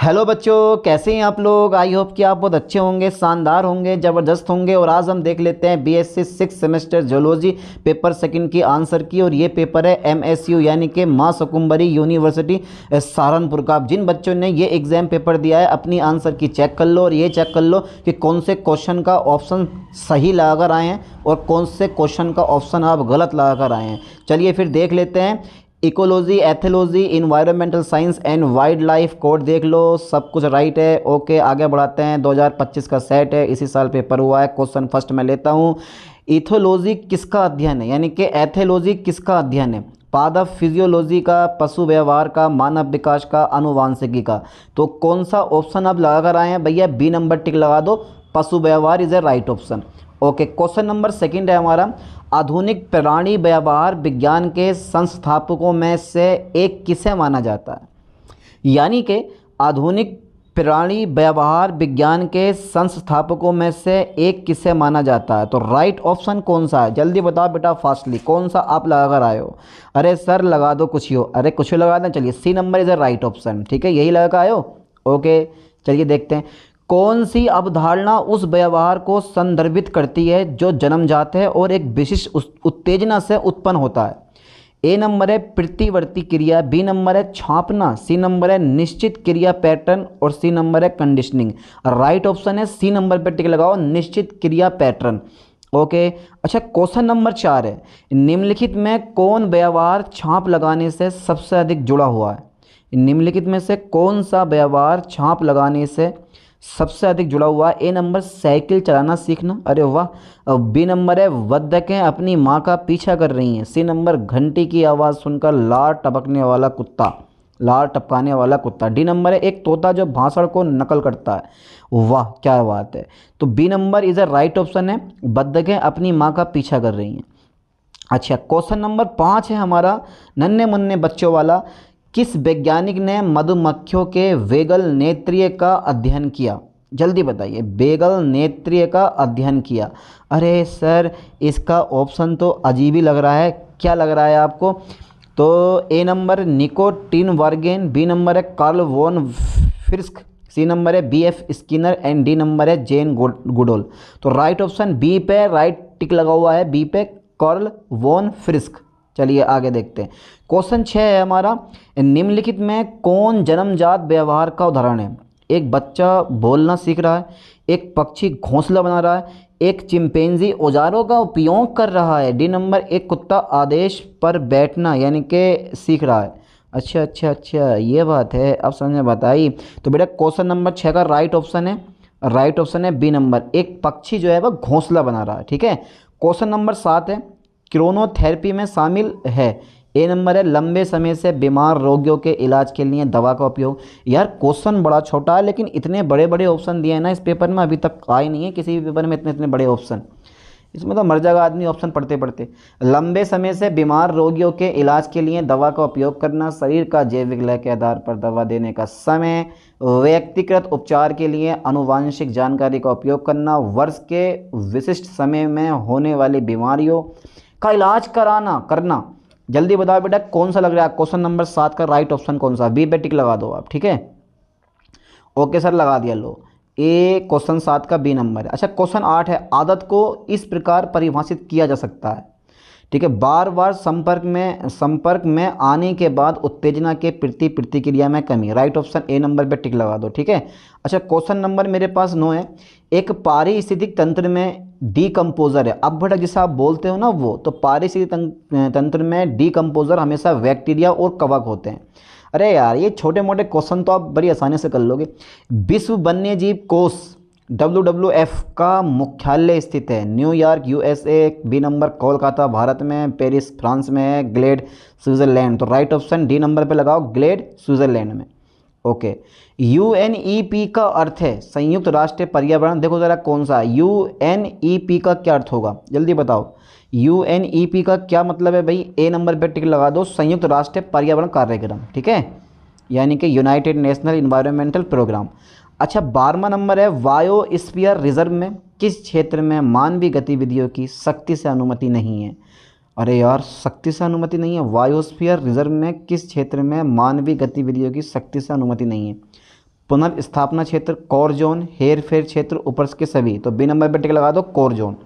Hello बच्चों, कैसे हैं आप लोग। आई होप कि आप बहुत अच्छे होंगे, शानदार होंगे, ज़बरदस्त होंगे। और आज हम देख लेते हैं BSc 6 semester zoology paper second की आंसर की। और ये पेपर है एमएसयू यानी कि मां शाकुंभरी यूनिवर्सिटी सहारनपुर का। जिन बच्चों ने ये एग्ज़ाम पेपर दिया है अपनी आंसर की चेक कर लो और ये चेक कर लो कि कौन से क्वेश्चन का ऑप्शन सही लगा कर आए हैं और कौन से क्वेश्चन का ऑप्शन आप गलत लगा कर आए हैं। चलिए फिर देख लेते हैं। Ecology, ethology, environmental science and wild life code देख लो, सब कुछ राइट है। ओके, आगे बढ़ाते हैं। 2025 का सेट है, इसी साल पेपर हुआ है। क्वेश्चन फर्स्ट में लेता हूँ। इथोलॉजी किसका अध्ययन है, यानी कि एथोलॉजी किसका अध्ययन है। पादप फिजियोलॉजी का, पशु व्यवहार का, मानव विकास का, आनुवांशिकी का। तो कौन सा ऑप्शन आप लगा कर आए हैं भैया, बी नंबर टिक लगा दो। पशु व्यवहार is a right option. Okay, question number second है हमारा। आधुनिक प्राणी व्यवहार विज्ञान के संस्थापकों में से एक किसे माना जाता है, यानी कि आधुनिक प्राणी व्यवहार विज्ञान के संस्थापकों में से एक किसे माना जाता है। तो राइट ऑप्शन कौन सा है, जल्दी बताओ बेटा फास्टली, कौन सा आप लगा कर आए हो। अरे सर लगा दो कुछ हो, अरे कुछ लगा दें। चलिए C number is the right option, ठीक है, यही लगा कर आए हो। ओके, चलिए देखते हैं कौन सी अवधारणा उस व्यवहार को संदर्भित करती है जो जन्मजात है और एक विशिष्ट उत्तेजना से उत्पन्न होता है। ए नंबर है प्रतिवर्ती क्रिया, बी नंबर है छापना, सी नंबर है निश्चित क्रिया पैटर्न और सी नंबर है कंडीशनिंग। राइट ऑप्शन है सी नंबर पर टिक लगाओ, निश्चित क्रिया पैटर्न। ओके, अच्छा क्वेश्चन नंबर 4 है। निम्नलिखित में कौन व्यवहार छाप लगाने से सबसे अधिक जुड़ा हुआ है। निम्नलिखित में से कौन सा व्यवहार छाप लगाने से सबसे अधिक जुड़ा हुआ है। ए नंबर साइकिल चलाना सीखना, अरे वाह। बी नंबर है बत्तखें अपनी माँ का पीछा कर रही हैं। सी नंबर घंटी की आवाज़ सुनकर लार टपकने वाला कुत्ता, लार टपकाने वाला कुत्ता। डी नंबर है एक तोता जो भाषण को नकल करता है। वाह क्या बात है। तो B number is a right option है, बत्तखें अपनी माँ का पीछा कर रही हैं। अच्छा क्वेश्चन नंबर 5 है हमारा, नन्हे मुन्ने बच्चों वाला। किस वैज्ञानिक ने मधुमक्खियों के वेगल नेत्रिय का अध्ययन किया, जल्दी बताइए। वेगल नेत्रिय का अध्ययन किया। अरे सर इसका ऑप्शन तो अजीब ही लग रहा है, क्या लग रहा है आपको। तो A number Niko Tinbergen, B number है Karl von Frisch, C number है B F Skinner and D number है जेन गुडोल। तो राइट ऑप्शन बी पे राइट टिक लगा हुआ है, बी पे कार्ल वॉन फ्रिस्क। चलिए आगे देखते हैं। क्वेश्चन 6 है हमारा। निम्नलिखित में कौन जन्मजात व्यवहार का उदाहरण है। एक बच्चा बोलना सीख रहा है, एक पक्षी घोंसला बना रहा है, एक चिंपैंजी औजारों का उपयोग कर रहा है। डी नंबर एक कुत्ता आदेश पर बैठना यानी कि सीख रहा है। अच्छा अच्छा अच्छा ये बात है, अब समझ में बताई। तो बेटा क्वेश्चन नंबर 6 का राइट ऑप्शन है, राइट ऑप्शन है बी नंबर, एक पक्षी जो है वह घोंसला बना रहा है। ठीक है, क्वेश्चन नंबर 7 है। क्रोनोथेरेपी में शामिल है। ए नंबर है लंबे समय से बीमार रोगियों के इलाज के लिए दवा का उपयोग। यार क्वेश्चन बड़ा छोटा है लेकिन इतने बड़े बड़े ऑप्शन दिए हैं ना इस पेपर में, अभी तक आए नहीं है किसी भी पेपर में इतने इतने बड़े ऑप्शन। इसमें तो मर जाएगा आदमी ऑप्शन पढ़ते पढ़ते। लंबे समय से बीमार रोगियों के इलाज के लिए दवा का उपयोग करना, शरीर का जैविक लय के आधार पर दवा देने का समय, व्यक्तिगत उपचार के लिए आनुवांशिक जानकारी का उपयोग करना, वर्ष के विशिष्ट समय में होने वाली बीमारियों का इलाज करना। जल्दी बताओ बेटा कौन सा लग रहा है क्वेश्चन नंबर 7 का राइट ऑप्शन कौन सा। बी पे टिक लगा दो आप, ठीक है। ओके सर लगा दिया, लो ए क्वेश्चन 7 का बी नंबर है। अच्छा क्वेश्चन 8 है। आदत को इस प्रकार परिभाषित किया जा सकता है, ठीक है, बार बार संपर्क में आने के बाद उत्तेजना के प्रति प्रतिक्रिया में कमी। राइट ऑप्शन ए नंबर पे टिक लगा दो, ठीक है। अच्छा क्वेश्चन नंबर मेरे पास 9 है। एक पारिस्थितिक तंत्र में डीकम्पोजर है। अब बेटा जिसे आप बोलते हो ना वो, तो पारिस्थितिक तंत्र में डीकम्पोजर हमेशा बैक्टीरिया और कवक होते हैं। अरे यार ये छोटे मोटे क्वेश्चन तो आप बड़ी आसानी से कर लोगे। विश्व वन्यजीव कोष WWF का मुख्यालय स्थित है। New York USA, B number Kolkata Bharat में, पेरिस फ्रांस में है, ग्लेड स्विट्जरलैंड। तो राइट ऑप्शन डी नंबर पे लगाओ, ग्लेड स्विट्जरलैंड में। ओके, UNEP का अर्थ है संयुक्त राष्ट्र पर्यावरण। देखो ज़रा कौन सा UNEP का क्या अर्थ होगा, जल्दी बताओ। UNEP का क्या मतलब है भाई, ए नंबर पे टिक लगा दो, संयुक्त राष्ट्र पर्यावरण कार्यक्रम, ठीक है, यानी कि यूनाइटेड नेशनल इन्वायरमेंटल प्रोग्राम। अच्छा 12वां नंबर है। बायोस्फीयर रिजर्व में किस क्षेत्र में मानवीय गतिविधियों की सख्ती से अनुमति नहीं है। अरे यार सख्ती से अनुमति नहीं है। बायोस्फीयर रिजर्व में किस क्षेत्र में मानवीय गतिविधियों की सख्ती से अनुमति नहीं है। पुनर्स्थापना क्षेत्र, कोर जोन, हेर फेर क्षेत्र, ऊपर के सभी। तो बी नंबर पे टिक लगा दो, कोर जोन।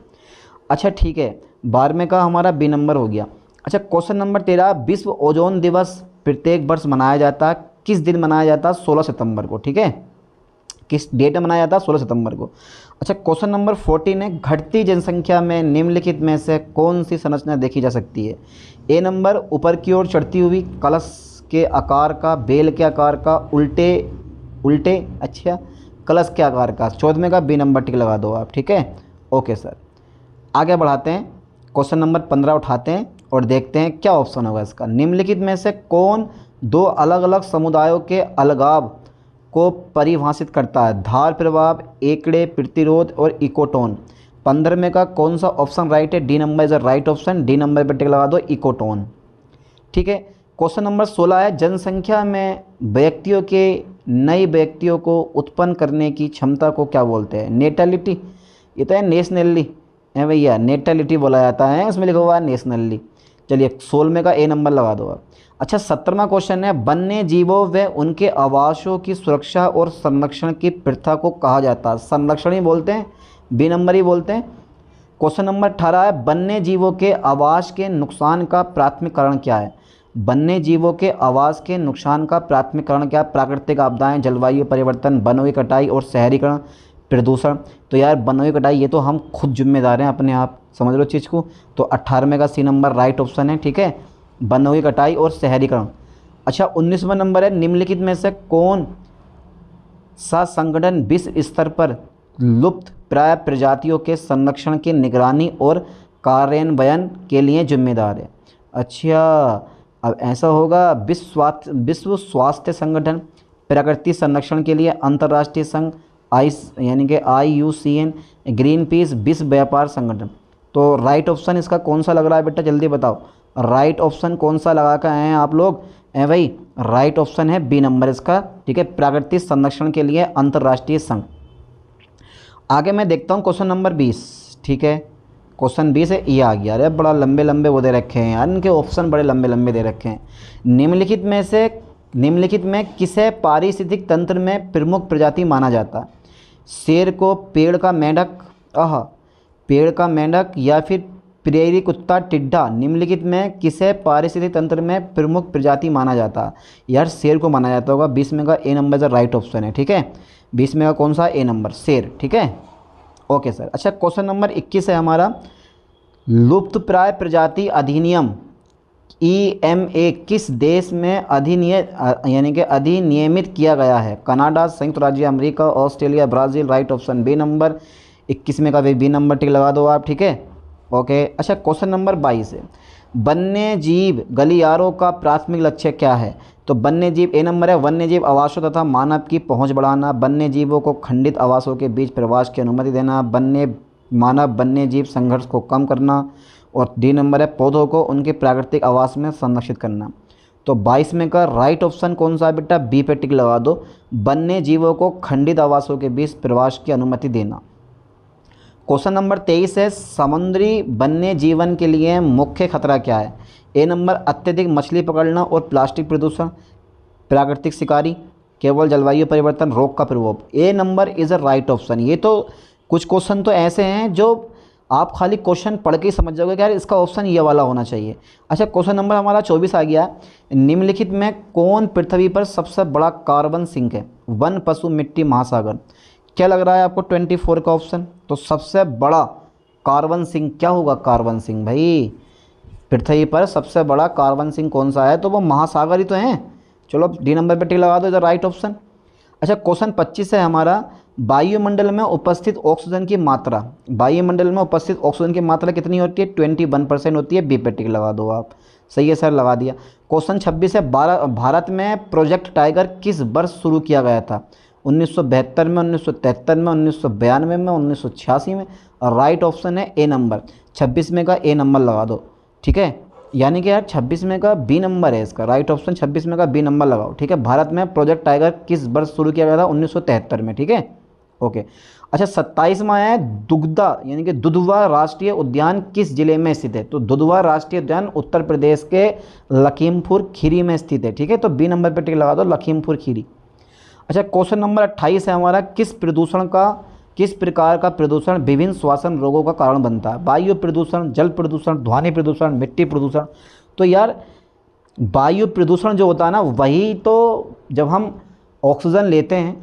अच्छा ठीक है, 12वें का हमारा बी नंबर हो गया। अच्छा क्वेश्चन नंबर 13, विश्व ओजोन दिवस प्रत्येक वर्ष मनाया जाता है, किस दिन मनाया जाता है? 16 सितंबर को। ठीक है, किस डेट में मनाया जाता है? 16 सितंबर को। अच्छा क्वेश्चन नंबर 14 है, घटती जनसंख्या में निम्नलिखित में से कौन सी संरचना देखी जा सकती है? ए नंबर, ऊपर की ओर चढ़ती हुई, कलश के आकार का, बेल के आकार का, उल्टे उल्टे, अच्छा कलश के आकार का। 14वें का बी नंबर टिक लगा दो आप। ठीक है, ओके सर। आगे बढ़ाते हैं, क्वेश्चन नंबर 15 उठाते हैं और देखते हैं क्या ऑप्शन होगा इसका। निम्नलिखित में से कौन दो अलग अलग समुदायों के अलगाव को परिभाषित करता है? धार प्रभाव, एकड़े प्रतिरोध और इकोटोन। 15वें का कौन सा ऑप्शन राइट है? D number is the right option. D number पर टिक लगा दो, इकोटोन। ठीक है, क्वेश्चन नंबर 16 है, जनसंख्या में व्यक्तियों के नए व्यक्तियों को उत्पन्न करने की क्षमता को क्या बोलते हैं? नेटलिटी, ये तो है नेशनली है भैया, नेटलिटी बोला जाता है, इसमें लिखा हुआ है नेशनली। चलिए 16वें का ए नंबर लगा दो आप। अच्छा 17वां क्वेश्चन है, वन्य जीवों व उनके आवासों की सुरक्षा और संरक्षण की प्रथा को कहा जाता है? संरक्षण ही बोलते हैं, बी नंबर ही बोलते हैं। क्वेश्चन नंबर 18 है, वन्य जीवों के आवास के नुकसान का प्राथमिक कारण क्या है? वन्य जीवों के आवास के नुकसान का प्राथमिक कारण क्या? प्राकृतिक आपदाएं, जलवायु परिवर्तन, वनों की कटाई और शहरीकरण, प्रदूषण। तो यार वनों की कटाई ये तो हम खुद जिम्मेदार हैं अपने आप, समझ लो चीज़ को। तो 18वें का सी नंबर राइट ऑप्शन है। ठीक है, वनों की कटाई और शहरीकरण। अच्छा 19वां नंबर है, निम्नलिखित में से कौन सा संगठन विश्व स्तर पर लुप्त प्राय प्रजातियों के संरक्षण की निगरानी और कार्यान्वयन के लिए जिम्मेदार है? अच्छा अब ऐसा होगा, विश्व स्वास्थ्य संगठन, प्रकृति संरक्षण के लिए अंतर्राष्ट्रीय संघ यानी कि IUCN, ग्रीन पीस, विश्व व्यापार संगठन। तो राइट ऑप्शन इसका कौन सा लग रहा है बेटा, जल्दी बताओ। राइट ऑप्शन कौन सा लगा कर आए हैं आप लोग? भाई राइट ऑप्शन है बी नंबर इसका। ठीक है, प्राकृतिक संरक्षण के लिए अंतर्राष्ट्रीय संघ। आगे मैं देखता हूँ क्वेश्चन नंबर 20। ठीक है, क्वेश्चन 20 है, ये आ गया। अरे बड़ा लंबे लंबे वो दे रखे हैं यार, इनके ऑप्शन बड़े लंबे लंबे दे रखे हैं। निम्नलिखित में किसे पारिस्थितिक तंत्र में प्रमुख प्रजाति माना जाता है? शेर को, पेड़ का मेंढक, पेड़ का मेंढक या फिर प्रेरी कुत्ता, टिड्डा। निम्नलिखित में किसे पारिस्थितिक तंत्र में प्रमुख प्रजाति माना जाता है? यार शेर को माना जाता होगा। 20 का A number the right option है। ठीक है, 20 का कौन सा? ए नंबर, शेर। ठीक है, ओके सर। अच्छा क्वेश्चन नंबर 21 है हमारा, लुप्त प्राय प्रजाति अधिनियम EMA किस देश में अधिनियमित किया गया है? कनाडा, संयुक्त राज्य America, Australia, Brazil. Right option B number. 21 का भी बी नंबर टिक लगा दो आप। ठीक है, ओके। अच्छा क्वेश्चन नंबर 22 है, वन्य जीव गलियारों का प्राथमिक लक्ष्य क्या है? तो वन्य जीव ए नंबर है, वन्य जीव आवासों तथा मानव की पहुंच बढ़ाना, वन्य जीवों को खंडित आवासों के बीच प्रवास की अनुमति देना, मानव वन्य जीव संघर्ष को कम करना, और डी नंबर है पौधों को उनके प्राकृतिक आवास में संरक्षित करना। तो 22 का राइट ऑप्शन कौन सा है बेटा? बी पे टिक लगा दो, वन्य जीवों को खंडित आवासों के बीच प्रवास की अनुमति देना। क्वेश्चन नंबर 23 है, समुद्री वन्य जीवन के लिए मुख्य खतरा क्या है? ए नंबर अत्यधिक मछली पकड़ना और प्लास्टिक प्रदूषण, प्राकृतिक शिकारी, केवल जलवायु परिवर्तन, रोग का प्रभाव। A number is a right option. ये तो कुछ क्वेश्चन तो ऐसे हैं जो आप खाली क्वेश्चन पढ़ के ही समझ जाओगे कि यार इसका ऑप्शन ये वाला होना चाहिए। अच्छा क्वेश्चन नंबर हमारा 24 आ गया, निम्नलिखित में कौन पृथ्वी पर सबसे बड़ा कार्बन सिंक है? वन, पशु, मिट्टी, महासागर। क्या लग रहा है आपको? 24 का ऑप्शन। तो सबसे बड़ा कार्बन सिंक क्या होगा? कार्बन सिंक भाई, पृथ्वी पर सबसे बड़ा कार्बन सिंक कौन सा है? तो वो महासागर ही तो हैं। चलो डी नंबर पे टिक लगा दो, इधर राइट ऑप्शन। अच्छा क्वेश्चन 25 है हमारा, वायुमंडल में उपस्थित ऑक्सीजन की मात्रा, वायुमंडल में उपस्थित ऑक्सीजन की मात्रा कितनी होती है? 21% होती है। बी पे टिक लगा दो आप। सही है सर, लगा दिया। क्वेश्चन 26 है, भारत में प्रोजेक्ट टाइगर किस वर्ष शुरू किया गया था? 1972 में, 1973 में, 1992 में, 1986 में। और राइट ऑप्शन है ए नंबर। 26 का ए नंबर लगा दो। ठीक है, यानी कि यार 26 का बी नंबर है इसका। राइट ऑप्शन 26 का बी नंबर लगाओ। ठीक है, भारत में प्रोजेक्ट टाइगर किस वर्ष शुरू किया गया था? 1973 में। ठीक है, ओके। अच्छा 27वां है, दुग्धा यानी कि दुधवा राष्ट्रीय उद्यान किस जिले में स्थित है? तो दुधवा राष्ट्रीय उद्यान उत्तर प्रदेश के लखीमपुर खीरी में स्थित है। ठीक है, तो बी नंबर पे टिक लगा दो, लखीमपुर खीरी। अच्छा क्वेश्चन नंबर 28 है हमारा, किस प्रकार का प्रदूषण विभिन्न श्वसन रोगों का कारण बनता है? वायु प्रदूषण, जल प्रदूषण, ध्वनि प्रदूषण, मिट्टी प्रदूषण। तो यार वायु प्रदूषण जो होता है ना, वही तो जब हम ऑक्सीजन लेते हैं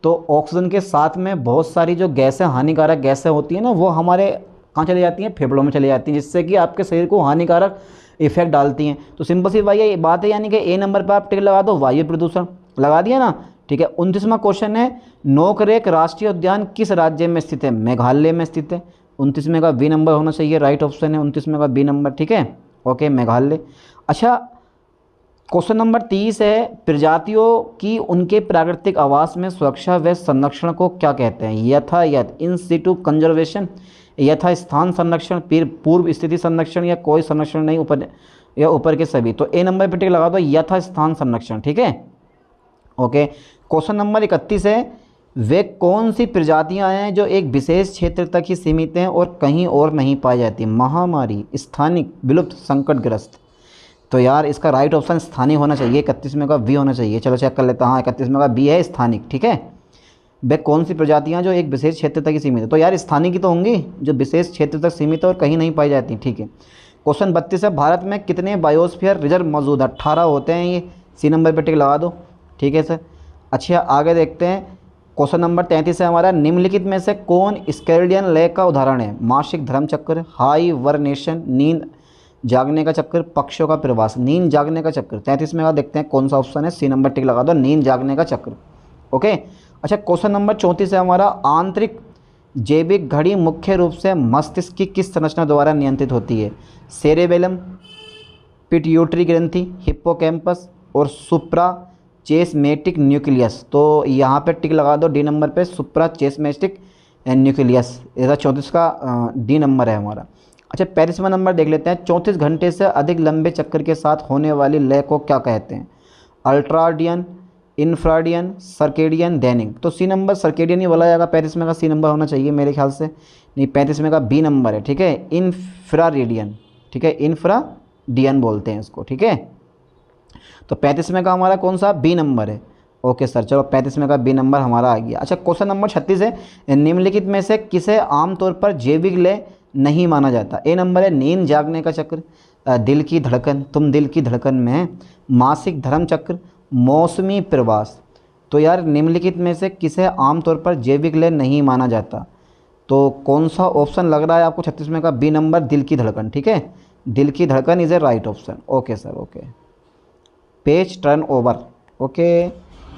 तो ऑक्सीजन के साथ में बहुत सारी जो गैसें, हानिकारक गैसें होती हैं ना, वो हमारे कहाँ चली जाती हैं? फेफड़ों में चली जाती हैं, जिससे कि आपके शरीर को हानिकारक इफेक्ट डालती हैं। तो सिंपल सी भाई ये बात है, यानी कि ए नंबर पर आप टिक लगा दो, वायु प्रदूषण लगा दिया ना। ठीक है, 29वां क्वेश्चन है, नोकरेक राष्ट्रीय उद्यान किस राज्य में स्थित है? मेघालय में स्थित है। 29वें का बी नंबर होना चाहिए, राइट ऑप्शन है 29वें का बी नंबर। ठीक है, ओके, मेघालय। अच्छा क्वेश्चन नंबर 30 है, प्रजातियों की उनके प्राकृतिक आवास में सुरक्षा व संरक्षण को क्या कहते हैं? यथायथ, इन सिटू कंजर्वेशन, यथा स्थान संरक्षण, फिर पूर्व स्थिति संरक्षण, या कोई संरक्षण नहीं, ऊपर या ऊपर के सभी। तो ए नंबर पर टिक लगा दो, यथा स्थान संरक्षण। ठीक है, ओके। क्वेश्चन नंबर 31 है, वे कौन सी प्रजातियां हैं जो एक विशेष क्षेत्र तक ही सीमित हैं और कहीं और नहीं पाई जाती? महामारी, स्थानिक, विलुप्त, संकटग्रस्त। तो यार इसका राइट ऑप्शन स्थानीय होना चाहिए, 31वें का बी होना चाहिए। चलो चेक कर लेते हैं, हाँ 31वें का बी है, स्थानिक। ठीक है, वे कौन सी प्रजातियां जो एक विशेष क्षेत्र तक ही सीमित है? तो यार स्थानीय की तो होंगी, जो विशेष क्षेत्र तक सीमित है और कहीं नहीं पाई जाती। ठीक है, क्वेश्चन 32 है, भारत में कितने बायोस्फीयर रिजर्व मौजूद है? 18 होते हैं ये, सी नंबर पर टिक लगा दो। ठीक है सर। अच्छा आगे देखते हैं, क्वेश्चन नंबर 33 है हमारा, निम्नलिखित में से कौन स्कैल्डियन लय का उदाहरण है? मासिक धर्म चक्र, हाइबरनेशन, नींद जागने का चक्र, पक्षियों का प्रवास। नींद जागने का चक्र 33 में का देखते हैं कौन सा ऑप्शन है, सी नंबर टिक लगा दो, नींद जागने का चक्र। ओके। अच्छा क्वेश्चन नंबर 34 है हमारा, आंतरिक जैविक घड़ी मुख्य रूप से मस्तिष्क की किस संरचना द्वारा नियंत्रित होती है? सेरेबेलम, पिट्यूटरी ग्रंथि, हिप्पोकैम्पस और सुप्रा चेसमेटिक न्यूक्लियस। तो यहाँ पे टिक लगा दो डी नंबर पे, सुप्रा चेसमेटिक न्यूक्लियस। ऐसा 34 का डी नंबर है हमारा। अच्छा 35वां नंबर देख लेते हैं, 34 घंटे से अधिक लंबे चक्कर के साथ होने वाली लय को क्या कहते हैं? अल्ट्राडियन, इन्फ्राडियन, सर्केडियन, दैनिक। तो सी नंबर सर्केडियन ही बोला जाएगा, 35वें का सी नंबर होना चाहिए मेरे ख्याल से, नहीं 35वें का बी नंबर है। ठीक है, इन्फ्रारेडियन। ठीक है, इन्फ्राडियन बोलते हैं इसको। ठीक है, तो 35वें का हमारा कौन सा? बी नंबर है। ओके सर, चलो 35वें का बी नंबर हमारा आ गया। अच्छा क्वेश्चन नंबर 36 है, निम्नलिखित में से किसे आमतौर पर जैविक लय नहीं माना जाता? ए नंबर है नींद जागने का चक्र, दिल की धड़कन, तुम दिल की धड़कन में है, मासिक धर्म चक्र, मौसमी प्रवास। तो यार निम्नलिखित में से किसे आमतौर पर जैविक लय नहीं माना जाता? तो कौन सा ऑप्शन लग रहा है आपको? 36वें का बी नंबर, दिल की धड़कन। ठीक है, दिल की धड़कन is a right option. Okay sir, okay. Page turn over. Okay,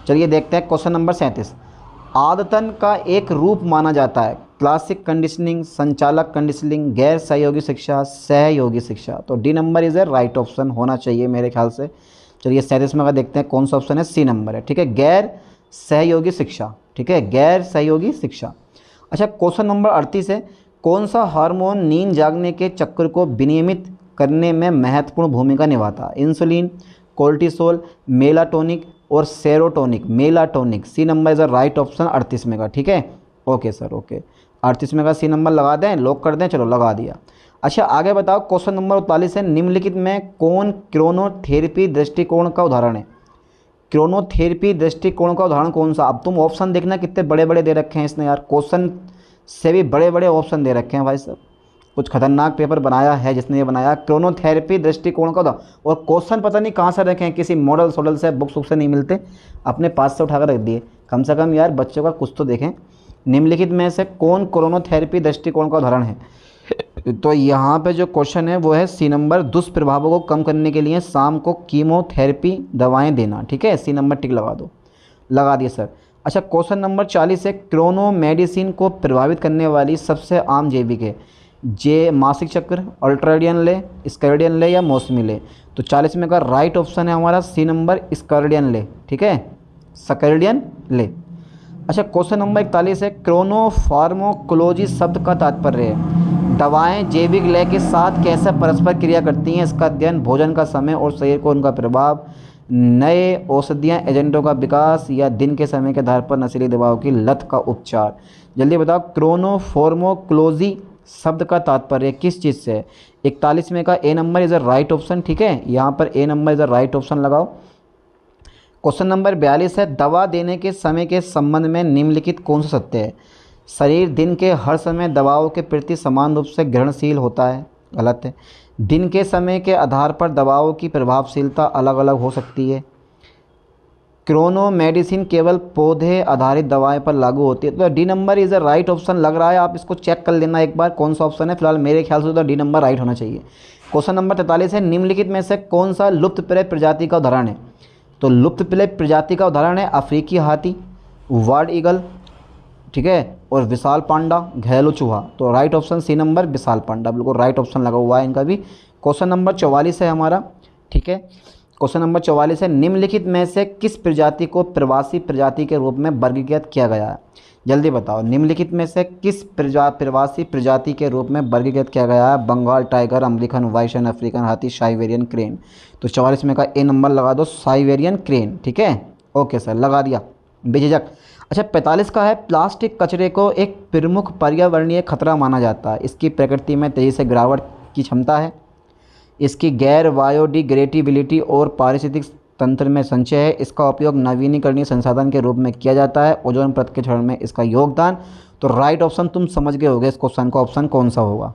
चलिए देखते हैं क्वेश्चन नंबर 37, आदतन का एक रूप माना जाता है? क्लासिक कंडीशनिंग, संचालक कंडीशनिंग, गैर सहयोगी शिक्षा, सहयोगी शिक्षा। तो D number is a right option होना चाहिए मेरे ख्याल से। चलिए 37वें का देखते हैं कौन सा ऑप्शन है, सी नंबर है। ठीक है, गैर सहयोगी शिक्षा। ठीक है, गैर सहयोगी शिक्षा। अच्छा क्वेश्चन नंबर 38 है, कौन सा हार्मोन नींद जागने के चक्र को विनियमित करने में महत्वपूर्ण भूमिका निभाता है? इंसुलिन, कोर्टिसोल, मेलाटोनिक और serotonic. Melatonic, C number is a right option 38वें का। ठीक है, ओके सर, ओके। 38वें का सी नंबर लगा दें, लॉक कर दें, चलो लगा दिया। अच्छा आगे बताओ, क्वेश्चन नंबर 39 है, निम्नलिखित में कौन क्रोनोथेरेपी दृष्टिकोण का उदाहरण है? क्रोनोथेरेपी दृष्टिकोण का उदाहरण कौन सा? अब तुम ऑप्शन देखना कितने बड़े बड़े दे रखे हैं इसने यार, क्वेश्चन से भी बड़े बड़े ऑप्शन दे रखे हैं भाई साहब। कुछ खतरनाक पेपर बनाया है जिसने ये बनाया, क्रोनोथेरेपी दृष्टिकोण का। और क्वेश्चन पता नहीं कहाँ से रखे हैं, किसी मॉडल सोडल से, बुक से नहीं मिलते, अपने पास से उठाकर रख दिए। कम से कम यार बच्चों का कुछ तो देखें। निम्नलिखित में से कौन क्रोनोथेरेपी दृष्टिकोण का उदाहरण है? तो यहाँ पे जो क्वेश्चन है वो है सी नंबर, दुष्प्रभावों को कम करने के लिए शाम को कीमोथेरेपी दवाएं देना। ठीक है, सी नंबर टिक लगा दो, लगा दिए सर। अच्छा क्वेश्चन नंबर 40 है, क्रोनो मेडिसिन को प्रभावित करने वाली सबसे आम जैविक है? जे मासिक चक्र, अल्ट्राडियन ले, स्कैल्डियन ले या मौसमी ले। तो 40 का राइट ऑप्शन है हमारा सी नंबर, स्कैल्डियन ले। ठीक है, स्कैल्डियन ले। अच्छा क्वेश्चन नंबर 41 है, क्रोनोफार्माकोलॉजी शब्द का तात्पर्य है? दवाएं जैविक लय के साथ कैसे परस्पर क्रिया करती हैं, इसका अध्ययन, भोजन का समय और शरीर को उनका प्रभाव, नए औषधीय एजेंटों का विकास, या दिन के समय के आधार पर नशीली दवाओं की लत का उपचार। जल्दी बताओ, क्रोनोफार्माकोलॉजी शब्द का तात्पर्य किस चीज़ से है? 41 का A number is a right option. ठीक है, यहाँ पर A number is a right option लगाओ। क्वेश्चन नंबर 42 है, दवा देने के समय के संबंध में निम्नलिखित कौन सा सत्य है? शरीर दिन के हर समय दवाओं के प्रति समान रूप से ग्रहणशील होता है। गलत है। दिन के समय के आधार पर दवाओं की प्रभावशीलता अलग अलग हो सकती है। क्रोनो मेडिसिन केवल पौधे आधारित दवाएं पर लागू होती है। तो D number is a right option लग रहा है। आप इसको चेक कर लेना एक बार कौन सा ऑप्शन है। फिलहाल मेरे ख्याल से तो डी नंबर राइट होना चाहिए। क्वेश्चन नंबर 43 है, निम्नलिखित में से कौन सा लुप्तप्राय प्रजाति का उदाहरण है? तो लुप्तप्राय प्रजाति का उदाहरण है अफ्रीकी हाथी, वार्ड ईगल, ठीक है, और विशाल पांडा, घरेलू चूहा। तो राइट ऑप्शन सी नंबर विशाल पांडा, बिल्कुल राइट ऑप्शन लगा हुआ है इनका भी। क्वेश्चन नंबर 44 है हमारा, ठीक है। क्वेश्चन नंबर 44 है, निम्नलिखित में से किस प्रजाति को प्रवासी प्रजाति के रूप में वर्गीकृत किया गया है? जल्दी बताओ, निम्नलिखित में से किस प्रवासी प्रजाति के रूप में वर्गीकृत किया गया है? बंगाल टाइगर, अमेरिकन वाइसन, अफ्रीकन हाथी, साइबेरियन क्रेन। तो 44 में का ए नंबर लगा दो, साइबेरियन क्रेन, ठीक है। ओके सर, लगा दिया बेझिझक। अच्छा, 45 का है, प्लास्टिक कचरे को एक प्रमुख पर्यावरणीय खतरा माना जाता है। इसकी प्रकृति में तेजी से गिरावट की क्षमता है, इसकी गैर बायोडिग्रेडेबिलिटी और पारिस्थितिक तंत्र में संचय है, इसका उपयोग नवीनीकरणीय संसाधन के रूप में किया जाता है, ओजोन परत के क्षरण में इसका योगदान। तो राइट ऑप्शन तुम समझ गए होगे इस क्वेश्चन का ऑप्शन कौन सा होगा?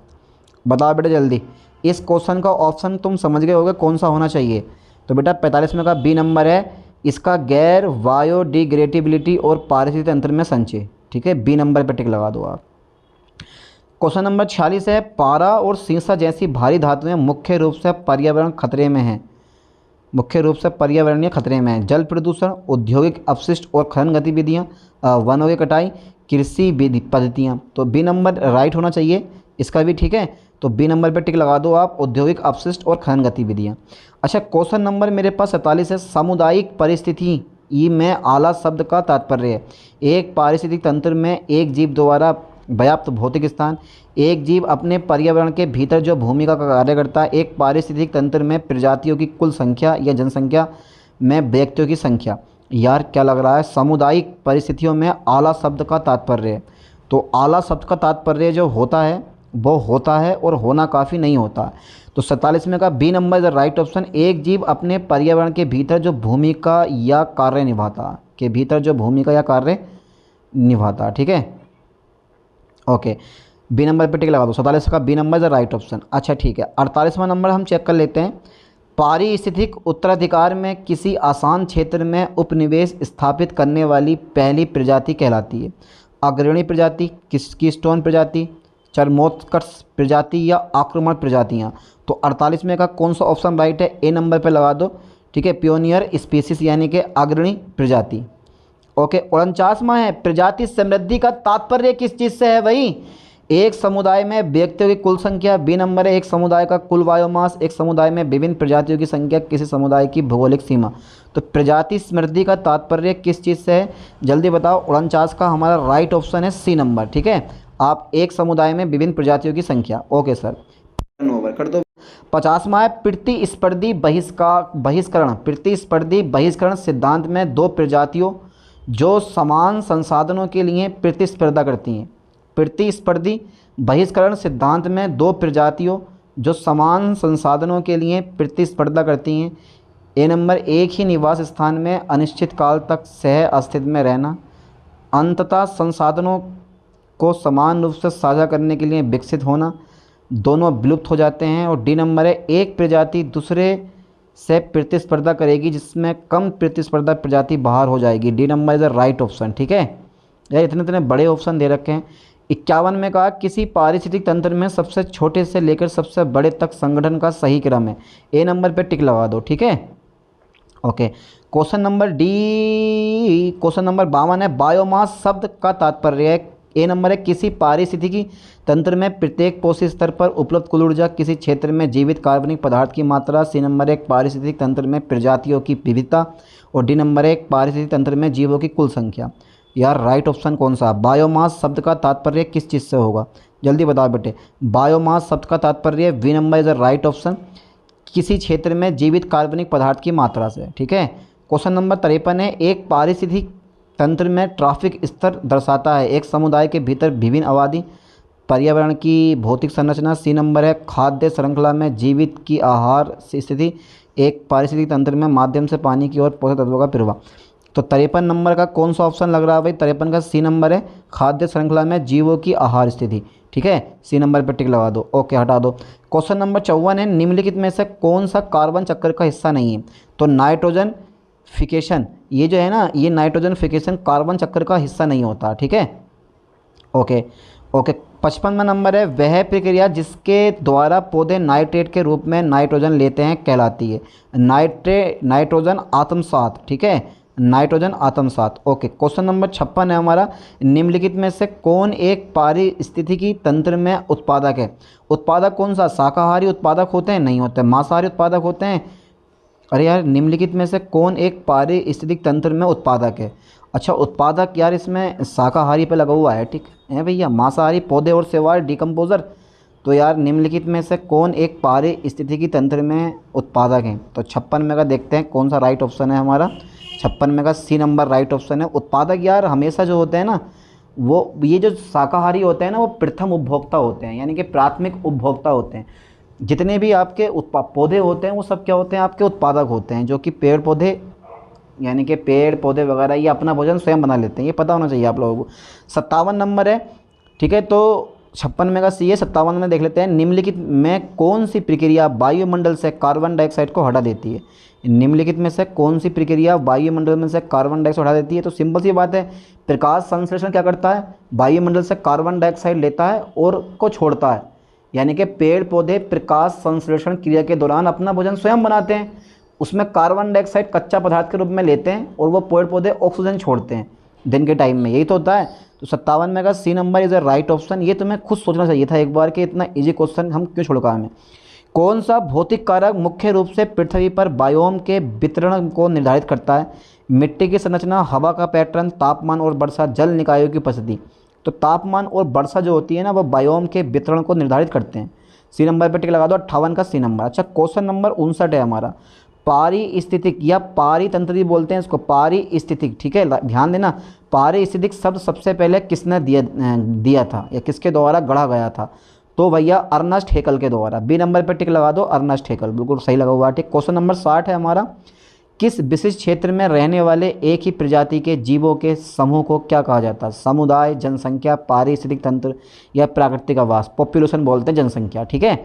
बताओ बेटा जल्दी, इस क्वेश्चन का ऑप्शन तुम समझ गए होगे कौन सा होना चाहिए? तो बेटा 45 में का बी नंबर है, इसका गैर बायोडिग्रेडेबिलिटी और पारिस्थितिक तंत्र में संचय, ठीक है, बी नंबर पर टिक लगा दो आप। क्वेश्चन नंबर 46 है, पारा और सीसा जैसी भारी धातुएं मुख्य रूप से पर्यावरण खतरे में हैं, मुख्य रूप से पर्यावरणीय खतरे में हैं। जल प्रदूषण, औद्योगिक अपशिष्ट और खनन गतिविधियां, वनों की कटाई, कृषि विधि पद्धतियाँ। तो बी नंबर राइट होना चाहिए इसका भी, ठीक है। तो बी नंबर पर टिक लगा दो आप, औद्योगिक अपशिष्ट और खनन गतिविधियाँ। अच्छा, क्वेश्चन नंबर मेरे पास 47 है, सामुदायिक परिस्थिति ई में आला शब्द का तात्पर्य है एक पारिस्थितिक तंत्र में एक जीव द्वारा पर्याप्त भौतिक स्थान, एक जीव अपने पर्यावरण के भीतर जो भूमिका का कार्य करता है, एक पारिस्थितिक तंत्र में प्रजातियों की कुल संख्या या जनसंख्या में व्यक्तियों की संख्या। यार क्या लग रहा है, सामुदायिक परिस्थितियों में आला शब्द का तात्पर्य है। तो आला शब्द का तात्पर्य जो होता है वो होता है और होना काफ़ी नहीं होता है। तो 47 में का B number is the right option, एक जीव अपने पर्यावरण के भीतर जो भूमिका या कार्य निभाता, के भीतर जो भूमिका या कार्य निभाता, ठीक है। ओके, बी नंबर पे टिक लगा दो, 47 का B number is the right option. अच्छा ठीक है, 48वां नंबर हम चेक कर लेते हैं। पारिस्थितिक उत्तराधिकार में किसी आसान क्षेत्र में उपनिवेश स्थापित करने वाली पहली प्रजाति कहलाती है? अग्रणी प्रजाति, कीस्टोन प्रजाति, चरमोत्कर्ष प्रजाति या आक्रमण प्रजातियाँ। तो 48 में का कौन सा ऑप्शन राइट है? ए नंबर पे लगा दो, ठीक है, पियोनियर स्पीसीज यानी कि अग्रणी प्रजाति। ओके, 49वां है, प्रजाति समृद्धि का तात्पर्य किस चीज़ से है भाई? एक समुदाय में व्यक्तियों की कुल संख्या, बी नंबर है एक समुदाय का कुल बायोमास, एक समुदाय में विभिन्न प्रजातियों की संख्या, किसी समुदाय की भौगोलिक सीमा। तो प्रजाति समृद्धि का तात्पर्य किस चीज़ से है? जल्दी बताओ। 49 का हमारा राइट ऑप्शन है सी नंबर, ठीक है। आप एक समुदाय में विभिन्न प्रजातियों की संख्या। ओके सर, ओवर कर दो। 50वां है, प्रतिस्पर्धी बहिष्करण। प्रतिस्पर्धी बहिष्करण सिद्धांत में दो प्रजातियों जो समान संसाधनों के लिए प्रतिस्पर्धा करती हैं। प्रतिस्पर्धी बहिष्करण सिद्धांत में दो प्रजातियों जो समान संसाधनों के लिए प्रतिस्पर्धा करती हैं। ए नंबर, एक ही निवास स्थान में अनिश्चित काल तक सह अस्तित्व में रहना, अंततः संसाधनों को समान रूप से साझा करने के लिए विकसित होना, दोनों विलुप्त हो जाते हैं। और डी नंबर है, एक प्रजाति दूसरे से प्रतिस्पर्धा करेगी जिसमें कम प्रतिस्पर्धा प्रजाति बाहर हो जाएगी। D number is the right option, ठीक है। यार इतने इतने बड़े ऑप्शन दे रखे हैं। 51 में कहा, किसी पारिस्थितिक तंत्र में सबसे छोटे से लेकर सबसे बड़े तक संगठन का सही क्रम है। ए नंबर पे टिक लगा दो, ठीक है। ओके, क्वेश्चन नंबर 52 है, बायोमास शब्द का तात्पर्य है। ए नंबर है, किसी पारिस्थितिकी तंत्र में प्रत्येक पोषी स्तर पर उपलब्ध कुल ऊर्जा, किसी क्षेत्र में जीवित कार्बनिक पदार्थ की मात्रा। सी नंबर एक, पारिस्थितिक तंत्र में प्रजातियों की विविधता। और डी नंबर एक, पारिस्थितिक तंत्र में जीवों की कुल संख्या। यार राइट ऑप्शन कौन सा? बायोमास शब्द का तात्पर्य किस चीज़ से होगा? जल्दी बताओ बेटे। बायोमास शब्द का तात्पर्य B number is the right option, किसी क्षेत्र में जीवित कार्बनिक पदार्थ की मात्रा से, ठीक है। क्वेश्चन नंबर 53 है, एक पारिस्थितिक तंत्र में ट्रैफिक स्तर दर्शाता है एक समुदाय के भीतर विभिन्न आबादी, पर्यावरण की भौतिक संरचना। सी नंबर है, खाद्य श्रृंखला में जीवित की आहार स्थिति, एक पारिस्थितिक तंत्र में माध्यम से पानी की ओर पोषक तत्वों का प्रवाह। तो 53 नंबर का कौन सा ऑप्शन लग रहा है भाई? 53 का सी नंबर है, खाद्य श्रृंखला में जीवों की आहार स्थिति। ठीक है, सी नंबर पर टिक लगा दो, ओके हटा दो। क्वेश्चन नंबर 54 है, निम्नलिखित में से कौन सा कार्बन चक्र का हिस्सा नहीं है? तो नाइट्रोजन फिकेशन, ये जो है ना, ये नाइट्रोजन फिकेशन कार्बन चक्र का हिस्सा नहीं होता। ठीक है, ओके ओके। 55वां नंबर है, वह प्रक्रिया जिसके द्वारा पौधे नाइट्रेट के रूप में नाइट्रोजन लेते हैं कहलाती है नाइट्रोजन आत्मसात। ठीक है, नाइट्रोजन आत्मसात। ओके, क्वेश्चन नंबर 56 है हमारा, निम्नलिखित में से कौन एक पारिस्थितिकी तंत्र में उत्पादक है? उत्पादक कौन सा? शाकाहारी उत्पादक होते हैं? नहीं होते। मांसाहारी उत्पादक होते हैं? अरे यार, निम्नलिखित में से कौन एक पारिस्थितिक तंत्र में उत्पादक है? अच्छा, उत्पादक यार इसमें शाकाहारी पे लगा हुआ है। ठीक है भैया, मांसाहारी पौधे और शैवाल डिकम्पोजर। तो यार निम्नलिखित में से कौन एक पारिस्थितिकी तंत्र में उत्पादक है? तो 56 में का देखते हैं कौन सा राइट ऑप्शन है हमारा। 56 में का सी नंबर राइट ऑप्शन है। उत्पादक यार हमेशा जो होते हैं ना, वो ये जो शाकाहारी होते हैं ना, वो प्रथम उपभोक्ता होते हैं, यानी कि प्राथमिक उपभोक्ता होते हैं। जितने भी आपके पौधे होते हैं वो सब क्या होते हैं? आपके उत्पादक होते हैं, जो कि पेड़ पौधे, यानी कि पेड़ पौधे वगैरह ये अपना भोजन स्वयं बना लेते हैं। ये पता होना चाहिए आप लोगों को। 57 नंबर है। ठीक है, तो 56 में का सी है। 57 में देख लेते हैं, निम्नलिखित में कौन सी प्रक्रिया वायुमंडल से कार्बन डाइऑक्साइड को हटा देती है? निम्नलिखित में से कौन सी प्रक्रिया वायुमंडल में से कार्बन डाइऑक्साइड हटा देती है? तो सिंपल सी बात है, प्रकाश संश्लेषण क्या करता है? वायुमंडल से कार्बन डाइऑक्साइड लेता है और को छोड़ता है। यानी कि पेड़ पौधे प्रकाश संश्लेषण क्रिया के दौरान अपना भोजन स्वयं बनाते हैं, उसमें कार्बन डाइऑक्साइड कच्चा पदार्थ के रूप में लेते हैं और वो पेड़ पौधे ऑक्सीजन छोड़ते हैं दिन के टाइम में। यही तो होता है। तो 57 में का C number is a right option. ये तुम्हें खुद सोचना चाहिए था एक बार कि इतना इजी क्वेश्चन हम क्यों छोड़का हमें। कौन सा भौतिक कारक मुख्य रूप से पृथ्वी पर बायोम के वितरण को निर्धारित करता है? मिट्टी की संरचना, हवा का पैटर्न, तापमान और वर्षा, जल निकायों की उपस्थिति। तो तापमान और वर्षा जो होती है ना, वो बायोम के वितरण को निर्धारित करते हैं। सी नंबर पर टिक लगा दो, 58 का सी नंबर। अच्छा, क्वेश्चन नंबर 59 है हमारा, पारिस्थितिक या पारितंत्री बोलते हैं इसको, पारिस्थितिक। ठीक है, ध्यान देना, पारिस्थितिक शब्द सबसे पहले किसने दिया था या किसके द्वारा गढ़ा गया था? तो भैया अर्नस्ट हेकल के द्वारा। बी नंबर पर टिक लगा दो, अर्नस्ट हेकल, बिल्कुल सही लगा हुआ है। ठीक, क्वेश्चन नंबर 60 है हमारा, किस विशिष्ट क्षेत्र में रहने वाले एक ही प्रजाति के जीवों के समूह को क्या कहा जाता है? समुदाय, जनसंख्या, पारिस्थितिक तंत्र या प्राकृतिक आवास। पॉपुलेशन बोलते हैं जनसंख्या। ठीक है,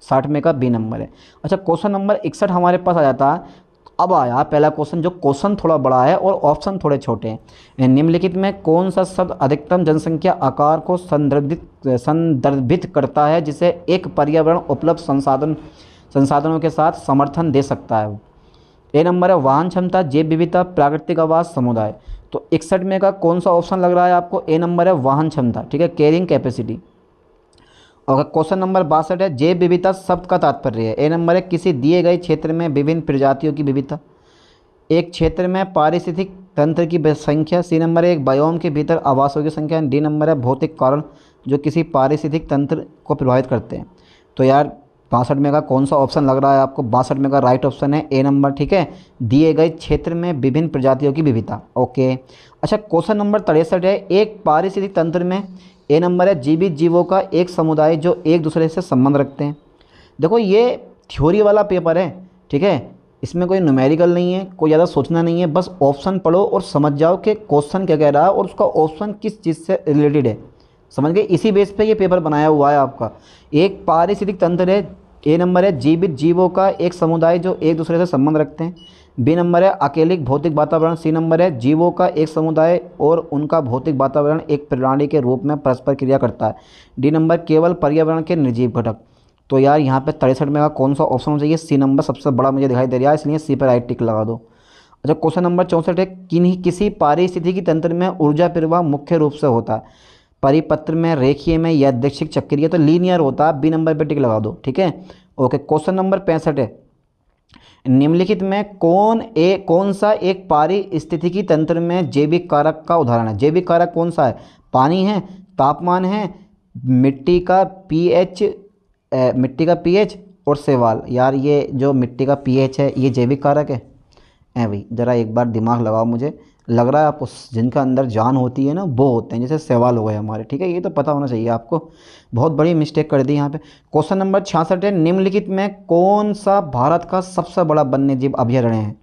60 में का बी नंबर है। अच्छा, क्वेश्चन नंबर 61 हमारे पास आ जाता है। अब आया पहला क्वेश्चन, जो क्वेश्चन थोड़ा बड़ा है और ऑप्शन थोड़े छोटे हैं। निम्नलिखित में कौन सा शब्द अधिकतम जनसंख्या आकार को संदर्भित करता है, जिसे एक पर्यावरण उपलब्ध संसाधनों के साथ समर्थन दे सकता है? ए नंबर है वाहन क्षमता, जैव विविधता, प्राकृतिक आवास, समुदाय। तो 61 में का कौन सा ऑप्शन लग रहा है आपको? ए नंबर है वाहन क्षमता। ठीक है, कैरिंग कैपेसिटी। और क्वेश्चन नंबर 62 है, जैव विविधता शब्द का तात्पर्य है? ए नंबर है किसी दिए गए क्षेत्र में विभिन्न प्रजातियों की विविधता, एक क्षेत्र में पारिस्थितिक तंत्र की संख्या। सी नंबर है एक बायोम के भीतर आवासों की संख्या। डी नंबर है भौतिक कारण जो किसी पारिस्थितिक तंत्र को प्रभावित करते हैं। तो यार 62 में का कौन सा ऑप्शन लग रहा है आपको? 62 में का राइट ऑप्शन है ए नंबर। ठीक है, दिए गए क्षेत्र में विभिन्न प्रजातियों की विविधता। ओके। अच्छा, क्वेश्चन नंबर 63 है, एक पारिस्थितिक तंत्र में, ए नंबर है जीवित जीवों का एक समुदाय जो एक दूसरे से संबंध रखते हैं। देखो ये थ्योरी वाला पेपर है। ठीक है, इसमें कोई न्यूमेरिकल नहीं है, कोई ज़्यादा सोचना नहीं है, बस ऑप्शन पढ़ो और समझ जाओ कि क्वेश्चन क्या कह रहा है और उसका ऑप्शन किस चीज़ से रिलेटेड है। समझ गए? इसी बेस पे ये पेपर बनाया हुआ है आपका। एक पारिस्थितिक तंत्र है, ए नंबर है जीवित जीवों का एक समुदाय जो एक दूसरे से संबंध रखते हैं। बी नंबर है अकेलिक भौतिक वातावरण। सी नंबर है जीवों का एक समुदाय और उनका भौतिक वातावरण एक प्रणाली के रूप में परस्पर क्रिया करता है। डी नंबर केवल पर्यावरण के निर्जीव घटक। तो यार यहाँ पे 63 में का कौन सा ऑप्शन होना चाहिए? सी नंबर सबसे बड़ा मुझे दिखाई दे रहा है, इसलिए सी पर राइट टिक लगा दो। अच्छा, क्वेश्चन नंबर 64 है, किसी पारिस्थितिकी तंत्र में ऊर्जा प्रवाह मुख्य रूप से होता है? परिपत्र में, रेखीय में, यादृच्छिक, चक्रीय। तो लीनियर होता है। बी नंबर पर टिक लगा दो। ठीक है, ओके। क्वेश्चन नंबर 65 है, निम्नलिखित में कौन सा एक पारिस्थितिकी तंत्र में जैविक कारक का उदाहरण है? जैविक कारक कौन सा है? पानी है, तापमान है, मिट्टी का पीएच और शैवाल। यार ये जो मिट्टी का पीएच है ये जैविक कारक है? भाई ज़रा एक बार दिमाग लगाओ, मुझे लग रहा है आपको जिनका अंदर जान होती है ना वो होते हैं, जैसे सहवाल हो गए हमारे, ठीक है, ये तो पता होना चाहिए आपको। बहुत बड़ी मिस्टेक कर दी यहाँ पे। क्वेश्चन नंबर 66 है, निम्नलिखित में कौन सा भारत का सबसे बड़ा वन्य जीव अभयारण्य है?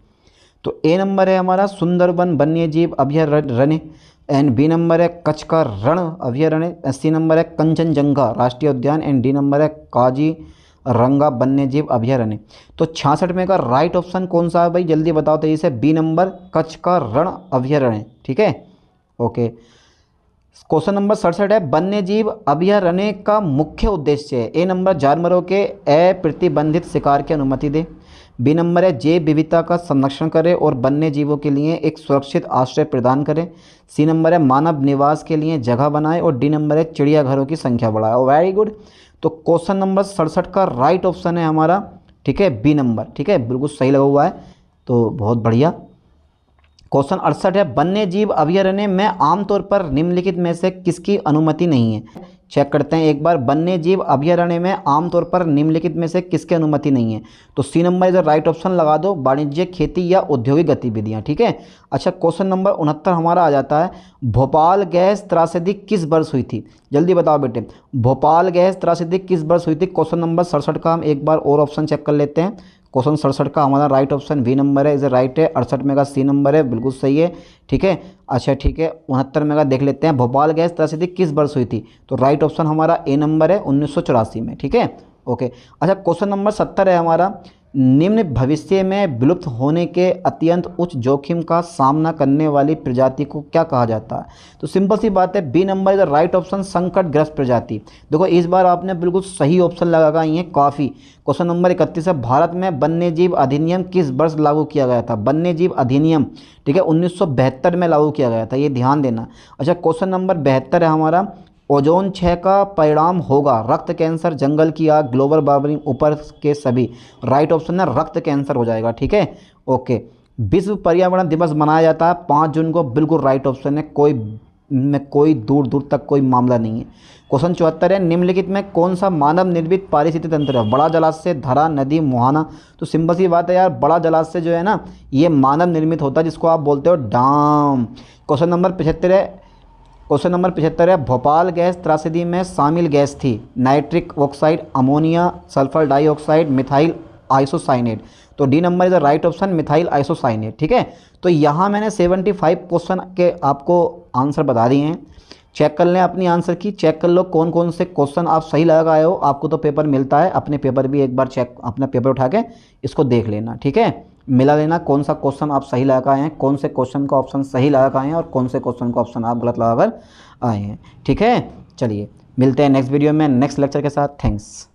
तो ए नंबर है हमारा सुंदरबन वन्य जीव अभयारण्य, एंड बी नंबर है कच्छ का रण अभयारण्य, सी नंबर है कंचनजंगा राष्ट्रीय उद्यान, एंड डी नंबर है काजीरंगा वन्य जीव अभयारण्य। तो 66 में का राइट ऑप्शन कौन सा है भाई, जल्दी बताओ तेजी से। बी नंबर कच्छ का रण अभयारण्य, ठीक है, ओके। क्वेश्चन नंबर 67 है, वन्य जीव अभयारण्य का मुख्य उद्देश्य है। ए नंबर जानवरों के अप्रतिबंधित शिकार की अनुमति दे, बी नंबर है जैव विविधता का संरक्षण करे और वन्य जीवों के लिए एक सुरक्षित आश्रय प्रदान करें, सी नंबर है मानव निवास के लिए जगह बनाए, और डी नंबर है चिड़ियाघरों की संख्या बढ़ाए। Very good. तो क्वेश्चन नंबर 67 का राइट ऑप्शन है हमारा, ठीक है, बी नंबर, ठीक है, बिल्कुल सही लगा हुआ है, तो बहुत बढ़िया। क्वेश्चन 68 है, वन्य जीव अभयारण्य में आमतौर पर निम्नलिखित में से किसकी अनुमति नहीं है? चेक करते हैं एक बार, वन्य जीव अभयारण्य में आमतौर पर निम्नलिखित में से किसकी अनुमति नहीं है? तो सी नंबर इधर राइट ऑप्शन लगा दो, वाणिज्यिक खेती या औद्योगिक गतिविधियां, ठीक है। अच्छा, क्वेश्चन नंबर 69 हमारा आ जाता है, भोपाल गैस त्रासदी किस वर्ष हुई थी? जल्दी बताओ बेटे, भोपाल गैस त्रासदी किस वर्ष हुई थी? क्वेश्चन नंबर 67 का हम एक बार और ऑप्शन चेक कर लेते हैं। क्वेश्चन 67 का हमारा राइट ऑप्शन बी नंबर है, इसे राइट है। 68 में का सी नंबर है, बिल्कुल सही है, ठीक है। अच्छा ठीक है, 69 में का देख लेते हैं, भोपाल गैस त्रासदी किस वर्ष हुई थी? तो राइट ऑप्शन हमारा ए नंबर है, 1984 में, ठीक है, ओके। अच्छा, क्वेश्चन नंबर 70 है हमारा, निम्न भविष्य में विलुप्त होने के अत्यंत उच्च जोखिम का सामना करने वाली प्रजाति को क्या कहा जाता है? तो सिंपल सी बात है, B number is the right option, संकटग्रस्त प्रजाति। देखो इस बार आपने बिल्कुल सही ऑप्शन लगाई है काफ़ी। क्वेश्चन नंबर 31 है, भारत में वन्य जीव अधिनियम किस वर्ष लागू किया गया था? वन्य जीव अधिनियम, ठीक है, 1972 में लागू किया गया था, ये ध्यान देना। अच्छा, क्वेश्चन नंबर 72 है हमारा, ओजोन क्षय का परिणाम होगा रक्त कैंसर, जंगल की आग, ग्लोबल वार्मिंग, ऊपर के सभी। राइट ऑप्शन है रक्त कैंसर हो जाएगा, ठीक है, ओके। विश्व पर्यावरण दिवस मनाया जाता है 5 जून को, बिल्कुल राइट ऑप्शन है, कोई दूर दूर तक कोई मामला नहीं है। क्वेश्चन 74 है, निम्नलिखित में कौन सा मानव निर्मित पारिस्थितिक तंत्र है? बड़ा जलाशय, धरा, नदी, मुहाना। तो सिंपल सी बात है यार, बड़ा जलाशय जो है ना ये मानव निर्मित होता है, जिसको आप बोलते हो डाम। क्वेश्चन नंबर 75 है, भोपाल गैस त्रासदी में शामिल गैस थी nitric oxide, ammonia, sulphur dioxide, methyl isocyanate. तो D number is the right option, methyl isocyanate, ठीक है। तो यहाँ मैंने 75 क्वेश्चन के आपको आंसर बता दिए हैं। चेक कर लें अपनी आंसर की, चेक कर लो कौन कौन से क्वेश्चन आप सही लगा आए हो। आपको तो पेपर मिलता है, अपने पेपर भी एक बार चेक, अपना पेपर उठा के इसको देख लेना, ठीक है, मिला लेना कौन सा क्वेश्चन आप सही लगा आए हैं, कौन से क्वेश्चन का ऑप्शन सही लगा आए हैं और कौन से क्वेश्चन का ऑप्शन आप गलत लगा कर आए हैं, ठीक है। चलिए मिलते हैं नेक्स्ट वीडियो में नेक्स्ट लेक्चर के साथ। थैंक्स।